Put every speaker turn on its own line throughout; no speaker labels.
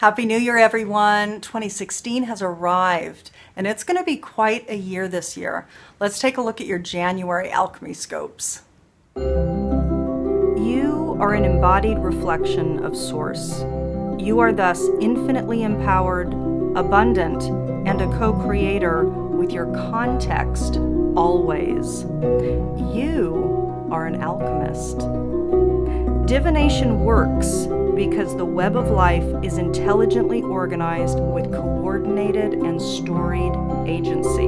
Happy New Year, everyone. 2016 has arrived, and it's going to be quite a year this year. Let's take a look at your January alchemy scopes. You are an embodied reflection of Source. You are thus infinitely empowered, abundant, and a co-creator with your context always. You are an alchemist. Divination works because the web of life is intelligently organized with coordinated and storied agency.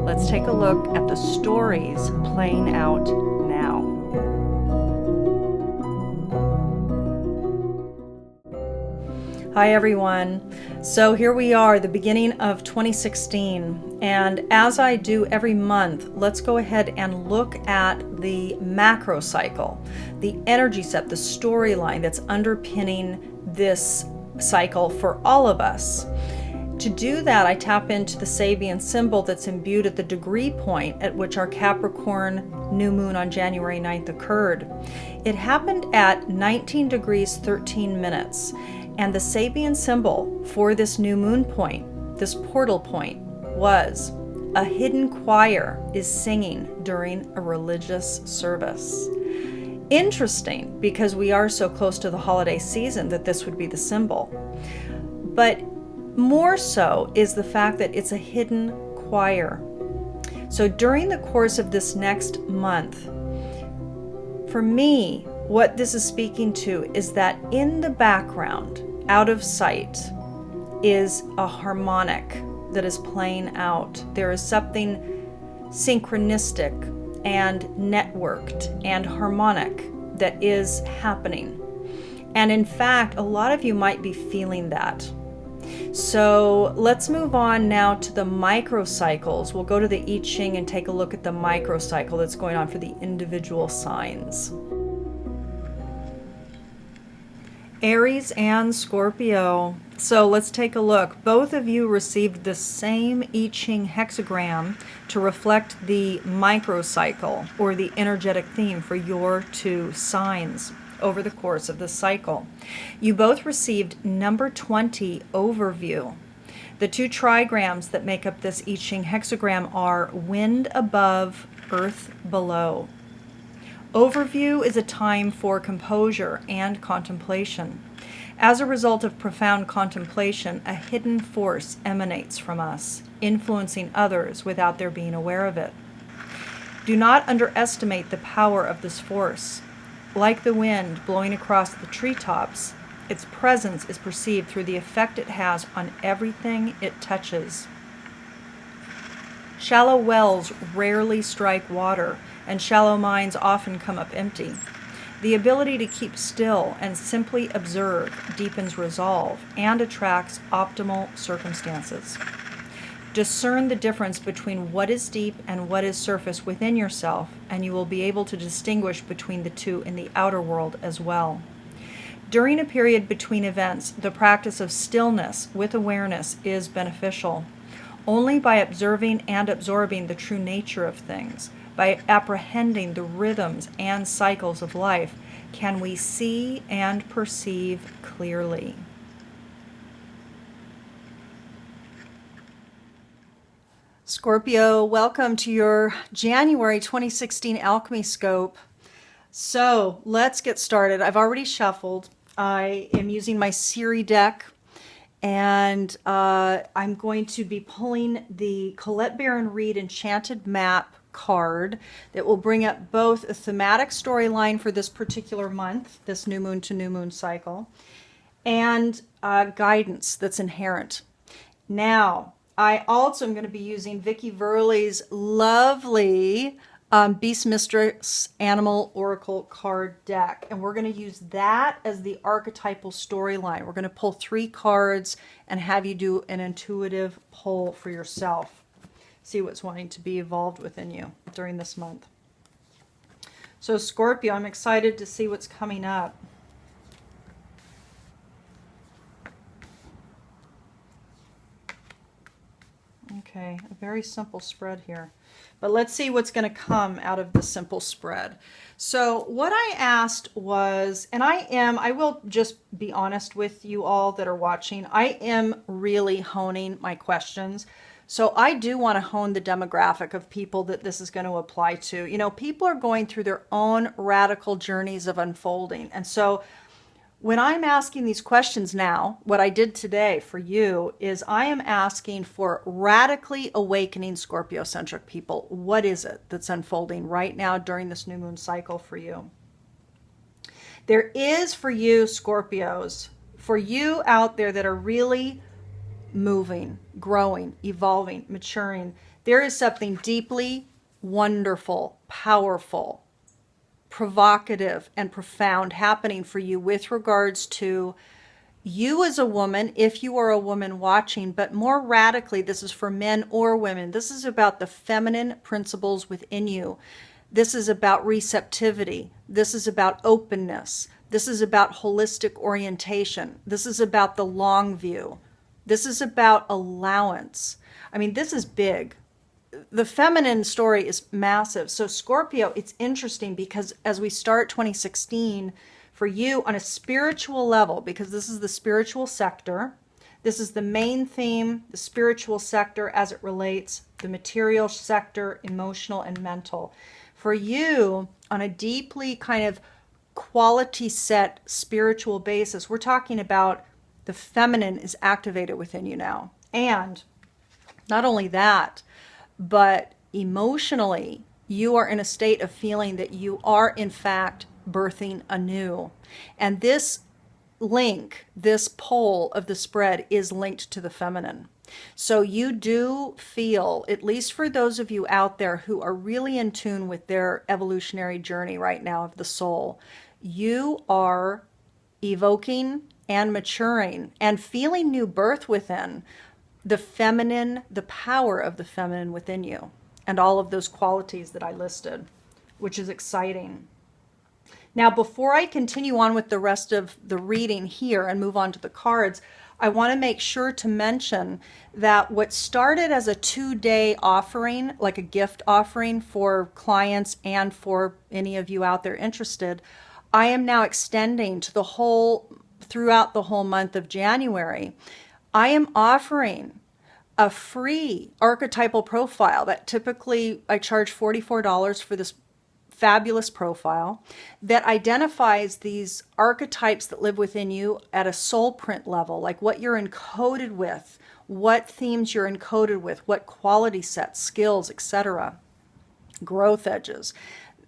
Let's take a look at the stories playing out now. Hi everyone. So here we are, the beginning of 2016, and as I do every month, let's go ahead and look at the macro cycle, the energy set, the storyline that's underpinning this cycle for all of us. To do that, I tap into the Sabian symbol that's imbued at the degree point at which our Capricorn new moon on January 9th occurred. It happened at 19 degrees 13 minutes. And the Sabian symbol for this new moon point, this portal point, was a hidden choir is singing during a religious service. Interesting, because we are so close to the holiday season that this would be the symbol. But more so is the fact that it's a hidden choir. So during the course of this next month, for me, what this is speaking to is that in the background, out of sight, is a harmonic that is playing out. There is something synchronistic and networked and harmonic that is happening. And in fact, a lot of you might be feeling that. So let's move on now to the microcycles. We'll go to the I Ching and take a look at the microcycle that's going on for the individual signs. Aries and Scorpio. So let's take a look. Both of you received the same I Ching hexagram to reflect the microcycle or the energetic theme for your two signs over the course of the cycle. You both received number 20 overview. The two trigrams that make up this I Ching hexagram are wind above, earth below. Overview is a time for composure and contemplation. As a result of profound contemplation, a hidden force emanates from us, influencing others without their being aware of it. Do not underestimate the power of this force. Like the wind blowing across the treetops, its presence is perceived through the effect it has on everything it touches. Shallow wells rarely strike water, and shallow minds often come up empty. The ability to keep still and simply observe deepens resolve and attracts optimal circumstances. Discern the difference between what is deep and what is surface within yourself, and you will be able to distinguish between the two in the outer world as well. During a period between events, the practice of stillness with awareness is beneficial. Only by observing and absorbing the true nature of things, by apprehending the rhythms and cycles of life, can we see and perceive clearly. Scorpio, welcome to your January 2016 Alchemy Scope. So let's get started. I've already shuffled. I am using my Siri deck, and I'm going to be pulling the Colette Baron Reid Enchanted Map card that will bring up both a thematic storyline for this particular month, this new moon to new moon cycle, and guidance that's inherent. Now, I also am going to be using Vicki Verley's lovely Beast Mistress Animal Oracle card deck, and we're going to use that as the archetypal storyline. We're going to pull 3 cards and have you do an intuitive pull for yourself. See what's wanting to be evolved within you during this month. So Scorpio, I'm excited to see what's coming up. Okay. Okay, a very simple spread here. But let's see what's going to come out of the simple spread. So what I asked was, and I will just be honest with you all that are watching, I am really honing my questions. So I do want to hone the demographic of people that this is going to apply to. You know, people are going through their own radical journeys of unfolding. And so when I'm asking these questions now, what I did today for you is I am asking for radically awakening Scorpio-centric people. What is it that's unfolding right now during this new moon cycle for you? There is for you, Scorpios, for you out there that are really moving, growing, evolving, maturing, there is something deeply wonderful, powerful, provocative, and profound happening for you with regards to you as a woman, if you are a woman watching, but more radically, this is for men or women. This is about the feminine principles within you. This is about receptivity. This is about openness. This is about holistic orientation. This is about the long view. This is about allowance. I mean, this is big. The feminine story is massive. So Scorpio, it's interesting because as we start 2016, for you on a spiritual level, because this is the spiritual sector, this is the main theme, the spiritual sector as it relates, the material sector, emotional and mental. For you, on a deeply kind of quality set spiritual basis, we're talking about the feminine is activated within you now. And not only that, but emotionally, you are in a state of feeling that you are, in fact, birthing anew. And this link, this pole of the spread is linked to the feminine. So you do feel, at least for those of you out there who are really in tune with their evolutionary journey right now of the soul, you are evoking and maturing and feeling new birth within the feminine, the power of the feminine within you, and all of those qualities that I listed, which is exciting. Now, before I continue on with the rest of the reading here and move on to the cards, I want to make sure to mention that what started as a 2-day offering, like a gift offering for clients and for any of you out there interested, I am now extending to throughout the whole month of January. I am offering a free archetypal profile that typically I charge $44 for this fabulous profile that identifies these archetypes that live within you at a soul print level, like what you're encoded with, what themes you're encoded with, what quality sets, skills, etc., growth edges.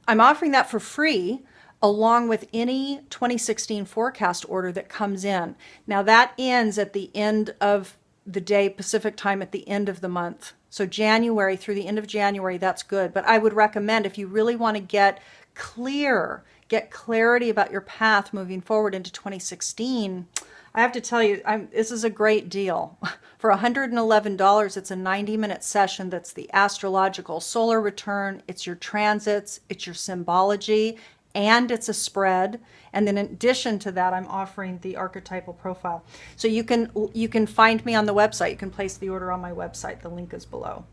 I'm offering that for free along with any 2016 forecast order that comes in. Now that ends at the end of the day, Pacific time, at the end of the month. So January through the end of January, that's good. But I would recommend, if you really want to get clarity about your path moving forward into 2016, I have to tell you, this is a great deal. For $111, it's a 90-minute session that's the astrological solar return, it's your transits, it's your symbology, and it's a spread. And then in addition to that, I'm offering the archetypal profile. So you can find me on the website. You can place the order on my website. The link is below.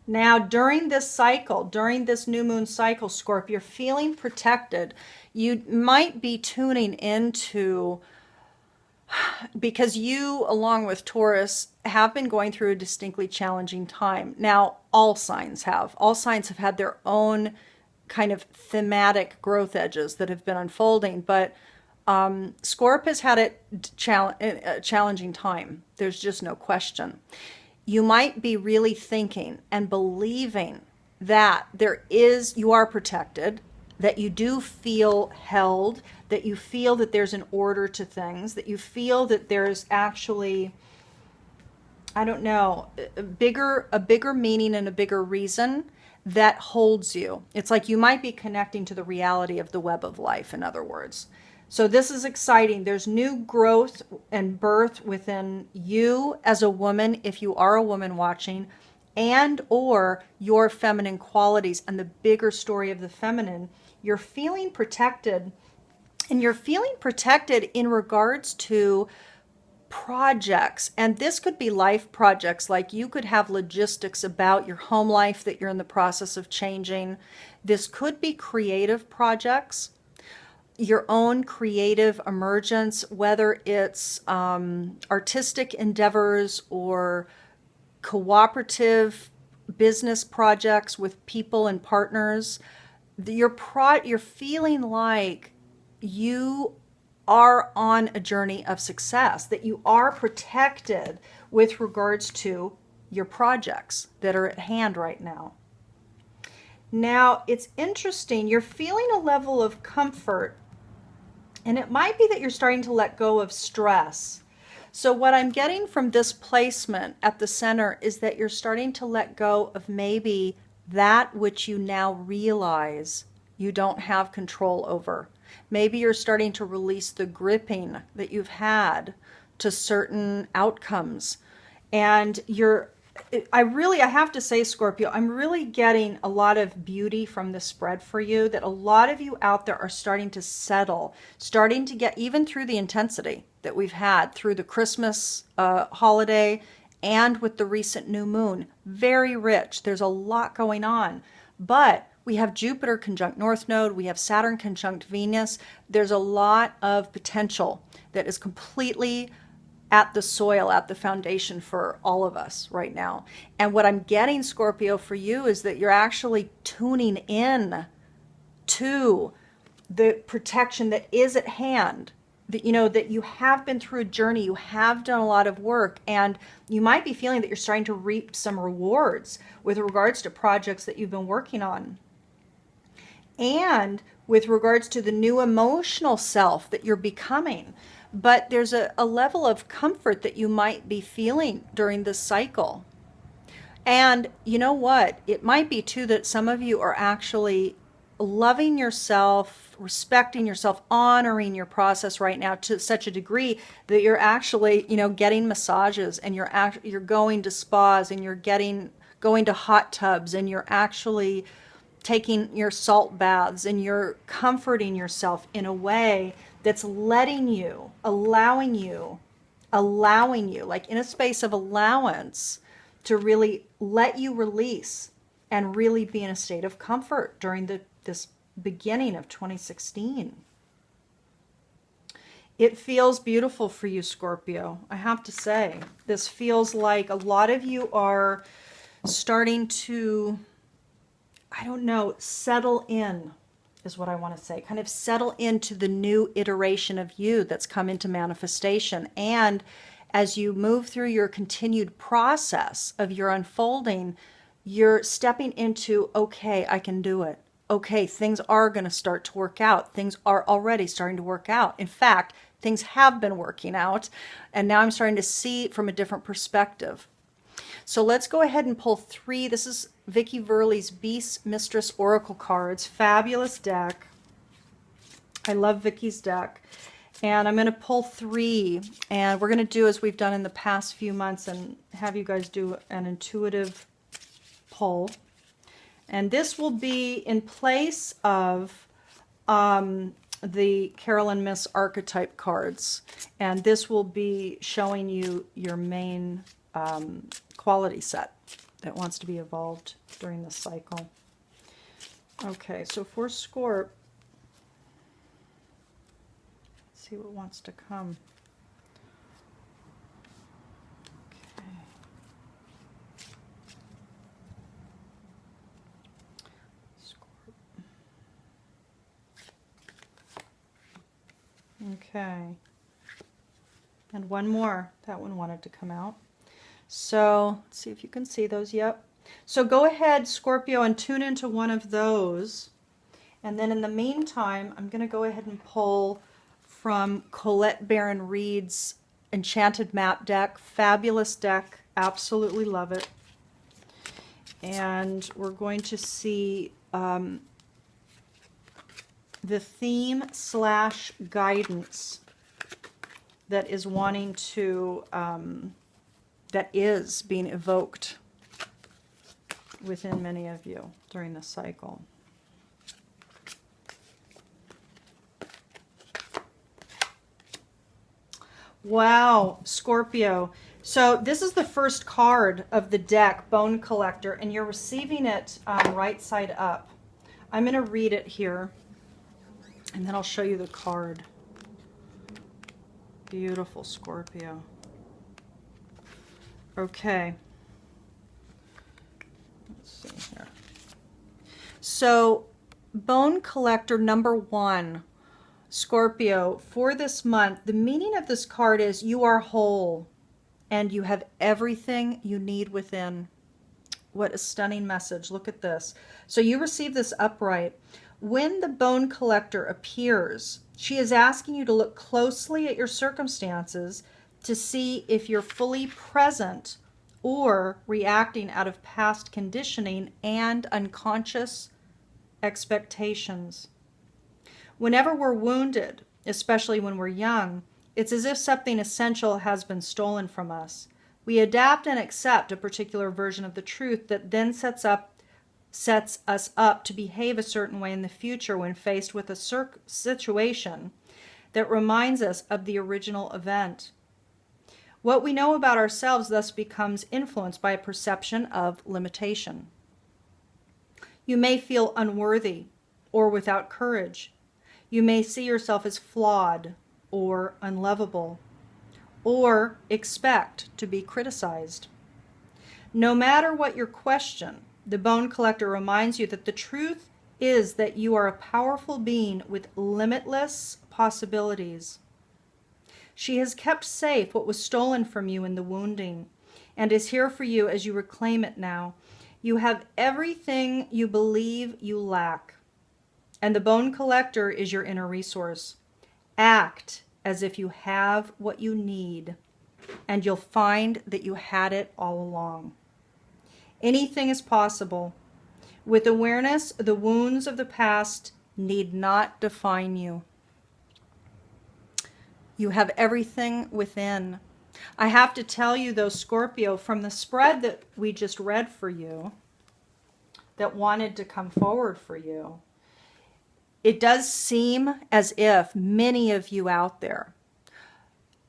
Now, during this cycle, during this new moon cycle, Scorpio, you're feeling protected. You might be tuning into, because you, along with Taurus, have been going through a distinctly challenging time. Now, all signs have. All signs have had their own kind of thematic growth edges that have been unfolding, but Scorp has had a challenging time. There's just no question. You might be really thinking and believing that you are protected, that you do feel held, that you feel that there's an order to things, that you feel that there's actually, I don't know, a bigger meaning and a bigger reason that holds you. It's like you might be connecting to the reality of the web of life, in other words. So this is exciting. There's new growth and birth within you as a woman, if you are a woman watching, and or your feminine qualities and the bigger story of the feminine. You're feeling protected, and you're feeling protected in regards to projects, and this could be life projects, like you could have logistics about your home life that you're in the process of changing. This could be creative projects, your own creative emergence, whether it's artistic endeavors or cooperative business projects with people and partners. You're feeling like you are on a journey of success, that you are protected with regards to your projects that are at hand right now. Now, it's interesting, you're feeling a level of comfort, and it might be that you're starting to let go of stress. So what I'm getting from this placement at the center is that you're starting to let go of maybe that which you now realize you don't have control over. Maybe you're starting to release the gripping that you've had to certain outcomes. And I have to say, Scorpio, I'm really getting a lot of beauty from this spread for you, that a lot of you out there are starting to settle, starting to get, even through the intensity that we've had through the Christmas holiday and with the recent new moon. Very rich. There's a lot going on. But we have Jupiter conjunct North Node. We have Saturn conjunct Venus. There's a lot of potential that is completely at the soil, at the foundation for all of us right now. And what I'm getting, Scorpio, for you is that you're actually tuning in to the protection that is at hand. That, you know, that you have been through a journey, you have done a lot of work, and you might be feeling that you're starting to reap some rewards with regards to projects that you've been working on. And with regards to the new emotional self that you're becoming. But there's a level of comfort that you might be feeling during this cycle. And you know what? It might be too that some of you are actually loving yourself, respecting yourself, honoring your process right now to such a degree that you're actually, you know, getting massages, and you're going to spas, and you're going to hot tubs, and you're actually taking your salt baths, and you're comforting yourself in a way that's allowing you, like in a space of allowance, to really let you release and really be in a state of comfort during this beginning of 2016. It feels beautiful for you, Scorpio. I have to say, this feels like a lot of you are starting to, I don't know, settle in is what I want to say. Kind of settle into the new iteration of you that's come into manifestation. And as you move through your continued process of your unfolding, you're stepping into, okay, I can do it. Okay, things are going to start to work out. Things are already starting to work out. In fact, things have been working out, and now I'm starting to see from a different perspective. So let's go ahead and pull 3. This is Vicki Verley's Beast Mistress Oracle cards. Fabulous deck. I love Vicki's deck. And I'm going to pull 3. And we're going to do as we've done in the past few months and have you guys do an intuitive pull. And this will be in place of the Carolyn Miss Archetype cards. And this will be showing you your main quality set that wants to be evolved during this cycle. Okay, so for Scorp, let's see what wants to come. Okay. Scorp. Okay. And one more. That one wanted to come out. So let's see if you can see those. Yep. So go ahead, Scorpio, and tune into one of those. And then in the meantime, I'm going to go ahead and pull from Colette Baron Reed's Enchanted Map deck. Fabulous deck. Absolutely love it. And we're going to see the theme / guidance that is wanting to... that is being evoked within many of you during this cycle. Wow, Scorpio. So this is the first card of the deck, Bone Collector, and you're receiving it right side up. I'm going to read it here, and then I'll show you the card. Beautiful, Scorpio. Okay. Let's see here. So, Bone Collector number 1, Scorpio, for this month, the meaning of this card is you are whole and you have everything you need within. What a stunning message. Look at this. So you receive this upright. When the Bone Collector appears, she is asking you to look closely at your circumstances to see if you're fully present or reacting out of past conditioning and unconscious expectations. Whenever we're wounded, especially when we're young, it's as if something essential has been stolen from us. We adapt and accept a particular version of the truth that then sets us up to behave a certain way in the future when faced with a situation that reminds us of the original event. What we know about ourselves thus becomes influenced by a perception of limitation. You may feel unworthy or without courage. You may see yourself as flawed or unlovable, or expect to be criticized. No matter what your question, the Bone Collector reminds you that the truth is that you are a powerful being with limitless possibilities. She has kept safe what was stolen from you in the wounding, and is here for you as you reclaim it now. You have everything you believe you lack, and the Bone Collector is your inner resource. Act as if you have what you need, and you'll find that you had it all along. Anything is possible. With awareness, the wounds of the past need not define you. You have everything within. I have to tell you, though, Scorpio, from the spread that we just read for you, that wanted to come forward for you, it does seem as if many of you out there,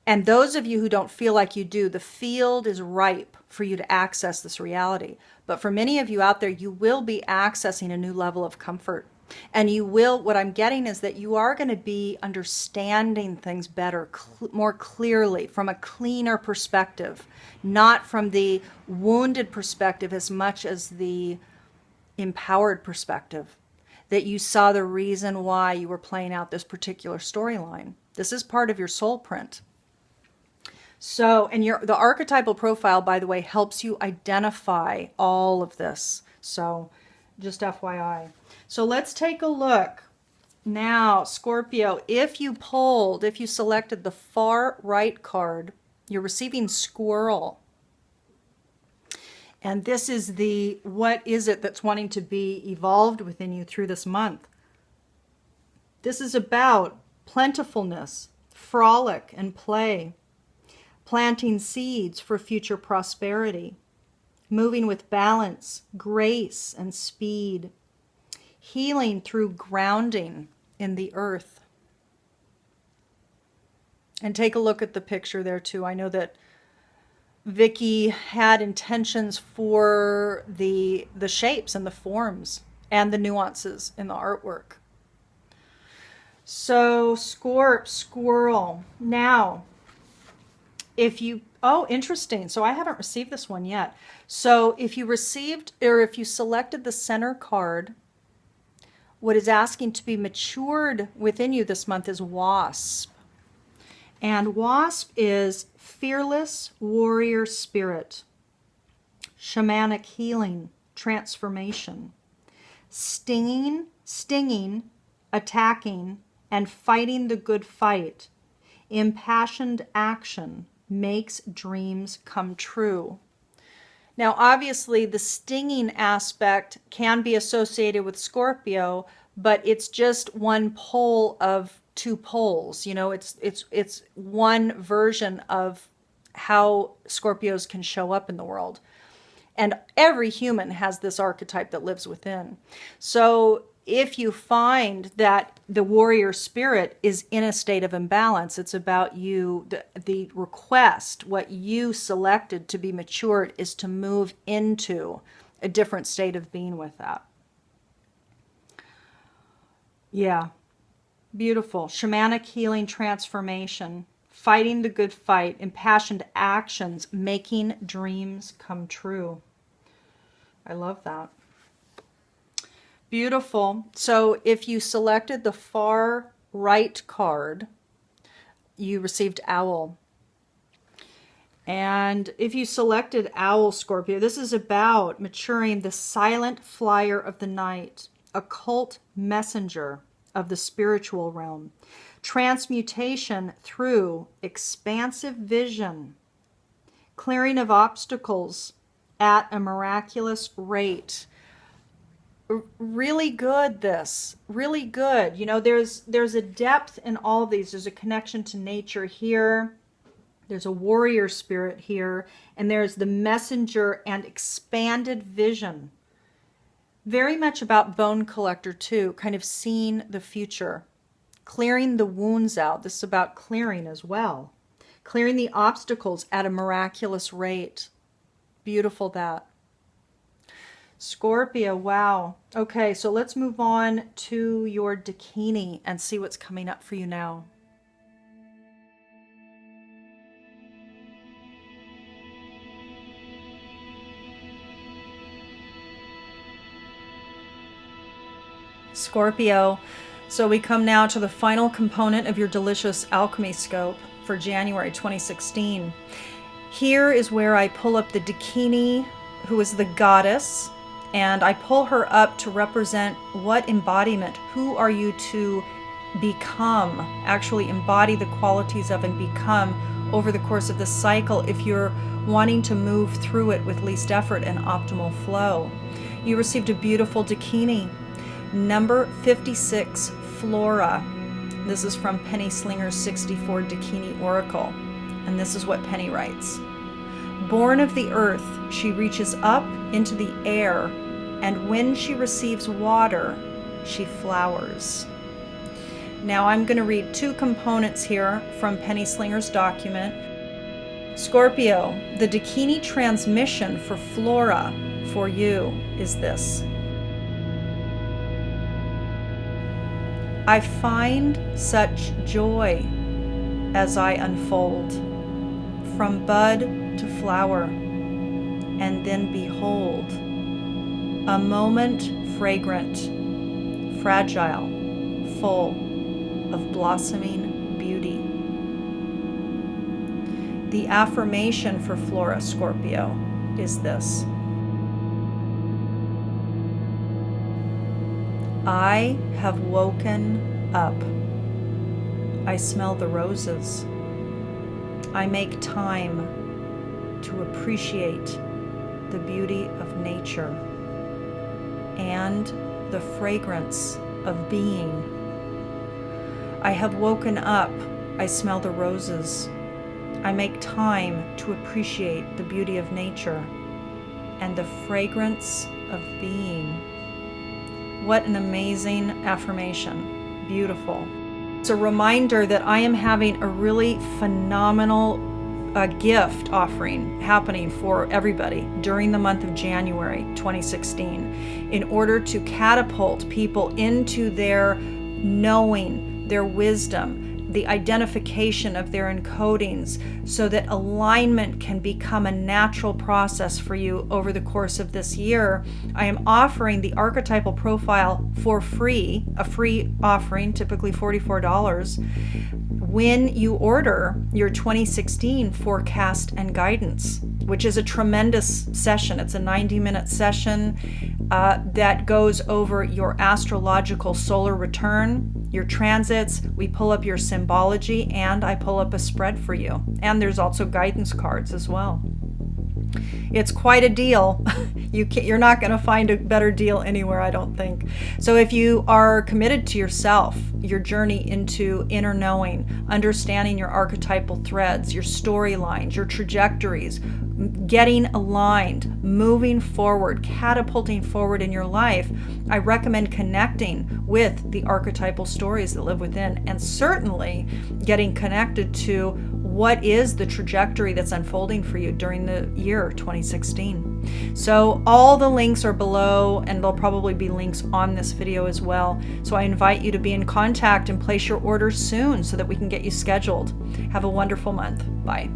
and those of you who don't feel like you do, the field is ripe for you to access this reality. But for many of you out there, you will be accessing a new level of comfort. And you will, what I'm getting is that you are going to be understanding things better, more clearly, from a cleaner perspective, not from the wounded perspective as much as the empowered perspective. That you saw the reason why you were playing out this particular storyline. This is part of your soul print. So, and the archetypal profile, by the way, helps you identify all of this. So, just FYI. So let's take a look. Now, Scorpio, if you selected the far right card, you're receiving Squirrel. And this is what is it that's wanting to be evolved within you through this month? This is about plentifulness, frolic, and play, planting seeds for future prosperity, moving with balance, grace, and speed, healing through grounding in the earth. And take a look at the picture there too. I know that Vicky had intentions for the shapes and the forms and the nuances in the artwork. So squirrel. Now, if you, interesting. So I haven't received this one yet. So if you selected the center card, what is asking to be matured within you this month is Wasp. And Wasp is fearless warrior spirit, shamanic healing, transformation, stinging, attacking, and fighting the good fight. Impassioned action makes dreams come true. Now, obviously, the stinging aspect can be associated with Scorpio, but it's just one pole of two poles. You know, it's one version of how Scorpios can show up in the world. And every human has this archetype that lives within. So if you find that the warrior spirit is in a state of imbalance, it's about you, the request, what you selected to be matured is to move into a different state of being with that. Yeah, beautiful. Shamanic healing transformation, fighting the good fight, impassioned actions, making dreams come true. I love that. Beautiful. So if you selected the far right card, you received Owl. And if you selected Owl, Scorpio, this is about maturing the silent flyer of the night, occult messenger of the spiritual realm, transmutation through expansive vision, clearing of obstacles at a miraculous rate. Really good, this. Really good. You know, there's a depth in all of these. There's a connection to nature here. There's a warrior spirit here. And there's the messenger and expanded vision. Very much about Bone Collector too, kind of seeing the future. Clearing the wounds out. This is about clearing as well. Clearing the obstacles at a miraculous rate. Beautiful that. Scorpio, wow. Okay, so let's move on to your Dakini and see what's coming up for you now. Scorpio, so we come now to the final component of your delicious alchemy scope for January 2016. Here is where I pull up the Dakini, who is the goddess, and I pull her up to represent what embodiment, who are you to become, actually embody the qualities of and become over the course of the cycle if you're wanting to move through it with least effort and optimal flow. You received a beautiful Dakini, number 56, Flora. This is from Penny Slinger's 64 Dakini Oracle, and this is what Penny writes. Born of the earth, she reaches up into the air, and when she receives water, she flowers. Now I'm going to read two components here from Penny Slinger's document. Scorpio, the Dakini transmission for Flora for you is this. I find such joy as I unfold, from bud to flower, and then behold, a moment fragrant, fragile, full of blossoming beauty. The affirmation for Flora, Scorpio, is this. I have woken up. I smell the roses. I make time to appreciate the beauty of nature and the fragrance of being. I have woken up. I smell the roses. I make time to appreciate the beauty of nature and the fragrance of being. What an amazing affirmation. Beautiful. It's a reminder that I am having a really phenomenal gift offering happening for everybody during the month of January 2016 in order to catapult people into their knowing, their wisdom, the identification of their encodings, so that alignment can become a natural process for you over the course of this year. I am offering the archetypal profile for free, a free offering, typically $44, when you order your 2016 forecast and guidance, which is a tremendous session. It's a 90-minute session that goes over your astrological solar return, your transits. We pull up your symbology, and I pull up a spread for you. And there's also guidance cards as well. It's quite a deal. You're not going to find a better deal anywhere, I don't think. So if you are committed to yourself, your journey into inner knowing, understanding your archetypal threads, your storylines, your trajectories, getting aligned, moving forward, catapulting forward in your life, I recommend connecting with the archetypal stories that live within, and certainly getting connected to what is the trajectory that's unfolding for you during the year 2016. So all the links are below, and there'll probably be links on this video as well. So I invite you to be in contact and place your orders soon so that we can get you scheduled. Have a wonderful month. Bye.